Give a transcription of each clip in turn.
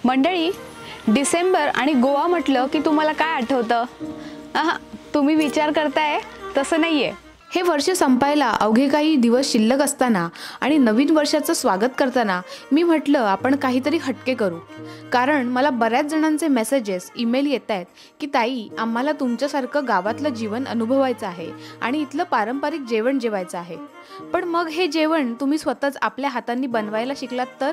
मंडळी, डिसेंबर आणि गोवा म्हटलं की तुम्हाला काय आठवतं? तुम्ही विचार करताय तसं नाहीये। हे वर्ष संपायला अवघे काही दिवस शिल्लक असताना आणि नवीन वर्षाचं स्वागत करताना मी म्हटलं आपण काहीतरी हटके करू। कारण मला बऱ्याच जणांचे मेसेजेस ईमेल येत आहेत की ताई, आम्हाला तुमच्यासारखं गावातलं जीवन अनुभवायचं आहे आणि इथलं पारंपरिक जेवण जेवायचं आहे। पण मग हे जेवण तुम्ही स्वतःच आपल्या हातांनी बनवायला शिकलात तर?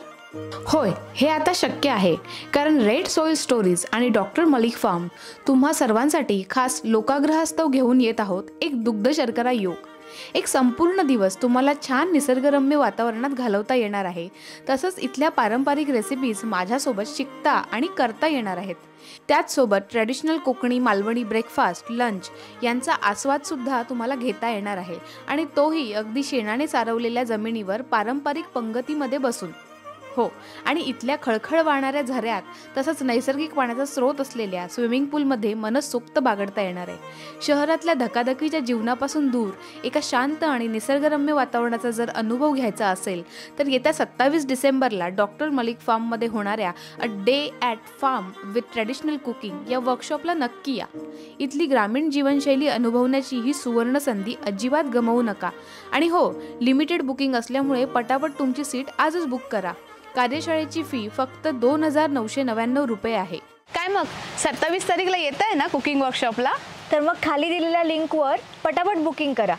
होय, हे आता शक्य आहे। कारण रेड सॉइल स्टोरीज आणि डॉक्टर मलिक फार्म तुम्हा सर्वांसाठी खास लोकाग्रहास्तव घेऊन येत आहोत एक दुग्ध शर्करा योग। एक संपूर्ण दिवस तुम्हाला छान निसर्गरम्य वातावरणात घालवता येणार आहे। तसंच इथल्या पारंपरिक रेसिपीज माझ्यासोबत शिकता आणि करता येणार आहेत। त्याचसोबत traditional Konkani Malvani breakfast lunch यांचा आस्वाद सुद्धा तुम्हाला घेता येणार आहे आणि तोही अगदी शेणाने सारवलेल्या जमिनीवर पारंपरिक पंगतीमध्ये बसून। हो, आणि इथल्या खळखळ वाहणाऱ्या झऱ्यात तसंच नैसर्गिक पाण्याचा स्रोत असलेल्या स्विमिंग पूलमध्ये मनसोक्त बागडता येणार आहे। शहरातल्या धकाधकीच्या जीवनापासून दूर एका शांत आणि निसर्गरम्य वातावरणाचा जर अनुभव घ्यायचा असेल तर येत्या 27 डिसेंबरला डॉक्टर मलिक फार्ममध्ये होणाऱ्या a day at farm with traditional cooking या वर्कशॉपला नक्की या। इथली ग्रामीण जीवनशैली अनुभवण्याची ही सुवर्ण संधी अजिबात गमावू नका। आणि हो, लिमिटेड बुकिंग असल्यामुळे पटापट तुमची सीट आजच बुक करा। कार्यशाळेची फी फक्त 2999 रुपये आहे। काय मग 27 तारीखला येत आहे ना कुकिंग वर्कशॉपला? तर मग खाली दिलेल्या लिंकवर पटापट बुकिंग करा।